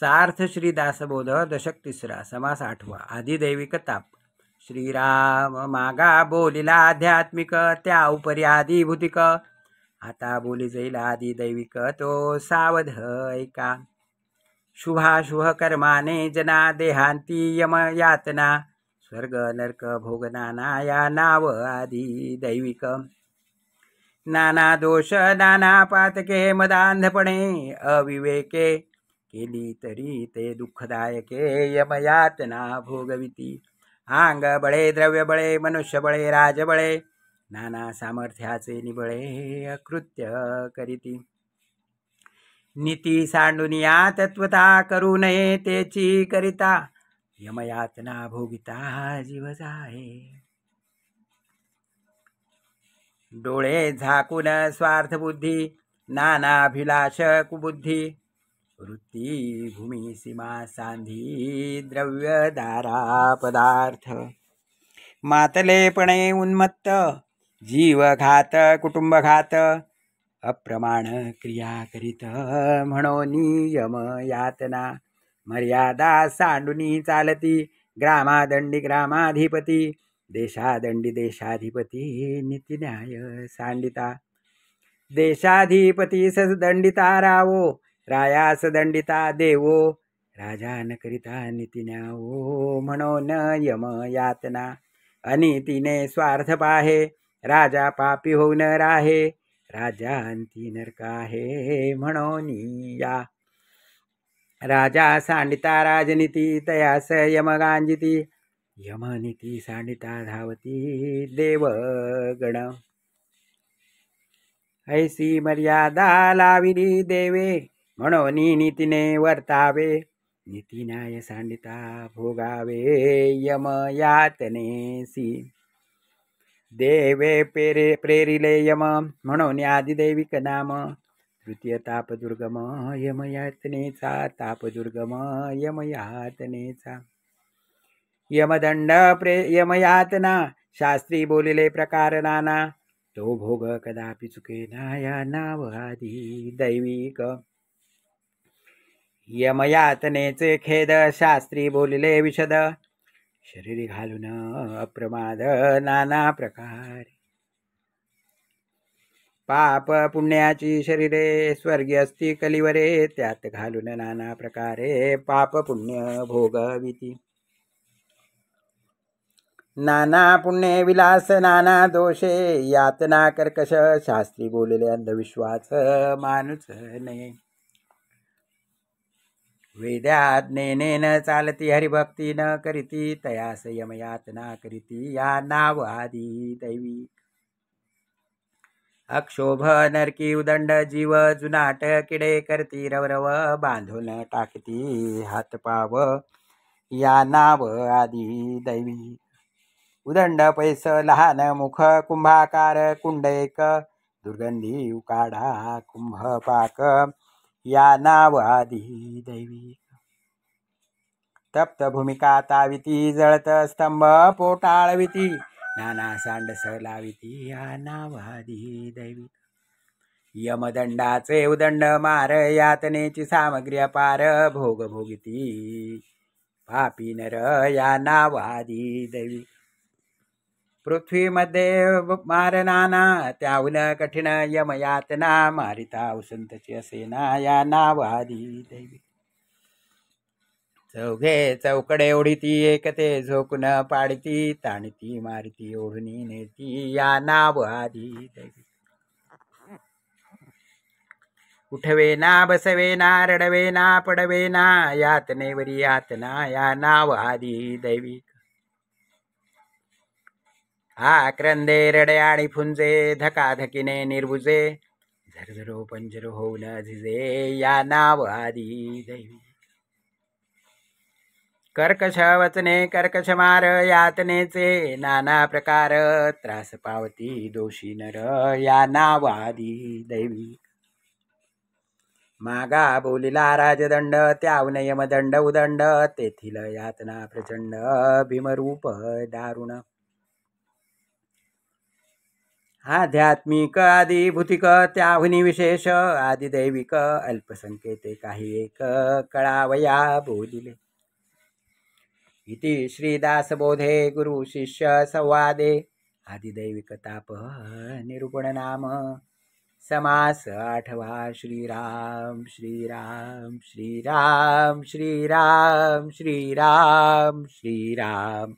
सार्थ श्री दासबोध दशक तिसरा समास आठवा आदिदैविक ताप. श्रीराम मागा बोलिला आध्यात्मिक त्या उपरी आदिभूतिक. आता बोली जाईल आदिदैविक तो सावध ऐका. शुभाशुभ कर्माने जना देहांती यम यातना. स्वर्ग नरक भोग नाना या नाव आदिदैविक. नाना दोष नाना पातके मदांधपणे अविवेके. केली तरी ते दुःखदायके यमयातना भोगविती. अंग बळे द्रव्य बळे मनुष्य बळे राजबळे. नाना सामर्थ्याचे निबळे अकृत्य करीती. नीती सांडुनिया तत्वता करू नये तेची करिता. यमयातना भोगिता जीव जाहे. डोळे झाकून स्वार्थ बुद्धी नानाभिलाष कुबुद्धी. वृत्ती भूमी सीमा सांधी द्रव्यदारा पदार्थ. मातलेपणे उन्मत्त जीवघात कुटुंबघात. अप्रमाण क्रिया करीत म्हणून यम यातना. मर्यादा सांडुनी चालती ग्रामादंडी ग्रामाधिपती. देशादंडी देशाधिपती नीती न्याय सांडिता. देशाधिपती सदंडिता रावो रायास दंडिता देवो. राजा न करिता नीती न्यावो म्हणून यम यातना. अनितीने स्वार्थ पाहे राजा पापी होऊन राहे. राजा अंती नरक आहे म्हणून या. राजा सांडिता राजनीती तयास यम गांजिती. यमनीती सांडिता धावती देवगण. ऐसी मर्यादा लाविली देवे म्हणून नीतीने वर्तावे. नीती न्याय सांडिता भोगावे यम यातनेसी. देवे प्रेरिले यम म्हणून आदिदैविक नाम. तृतीय ताप दुर्गम यम यातनेचा ताप दुर्गम यम यातनेचा. यमदंड यमयातना शास्त्री बोलिले प्रकार नाना. तो भोग कदापि चुकेना या नाव आदी दैविक. यमयातनेचे खेद शास्त्री बोलिले विशद. शरीरी घालून अप्रमाद नाना प्रकारे. पाप पुण्याची शरीरे स्वर्गी असती कलिवरे. त्यात घालून नाना प्रकारे पाप पुण्य भोगविती. नाना पुण्य विलास नाना दोषे यातना कर्कश. शास्त्री बोलले अंधविश्वास मानुच नये. वेदाज्ञेने न चालती हरिभक्ती न करीती. तयास यमयातना करीती या नाव आदी दैवी. अक्षोभ नरकी उदंड जीव जुनाट किडे करती रवरव. बांधून टाकती हातपाव या नाव आदी दैवी. उदंड पैस लहान मुख कुंभाकार कुंड एक. दुर्गंधी उकाडा कुंभपाक या नाव आदी दैवी. तप्त भूमिका ताविती जळत स्तंभ पोटाळविती. नाना सांडस लाविती या नाव आदी दैवी. यमदंडाचे उदंड मार यातनेची सामग्री अपार. भोग भोगिती पापी नर या नाव आदी दैवी. पृथ्वीमध्ये मार नाना त्याहून कठीण यमयातना. मारिता उसंतची असेना या नाव आदी दैवी. चौघे चौकडे ओढीती एकते झोकून पाडिती. ताणिती मारिती ओढुनी नेती या नाव आदी दैवी. उठवेना बसवेना रडवेना पडवेना. यातनेवरी यातना या नाव आदी दैवी. आक्रंदे रडे आणि फुंजे धकाधकीने निर्बुजे. झरझरो पंजरो होऊन झिजे या नाव आदी दैवी. कर्कश वचने कर्कश मार यातनेचे नाना प्रकार. त्रास पावती दोषी नर या नाव आदी दैवी. मागा बोलिला राजदंड त्याहून यमदंड उदंड. तेथील यातना प्रचंड भीमरूप दारुण. आध्यात्मिक आदिभूतिक त्याहुनी विशेष आदिदैविक अल्पसंख्येते काही एक कळावया बोलिले. इति श्रीदासबोधे गुरु शिष्य संवादे आदिदैविक ताप निरूपण नाम समास आठवा. श्रीराम श्रीराम श्रीराम श्रीराम श्रीराम श्रीराम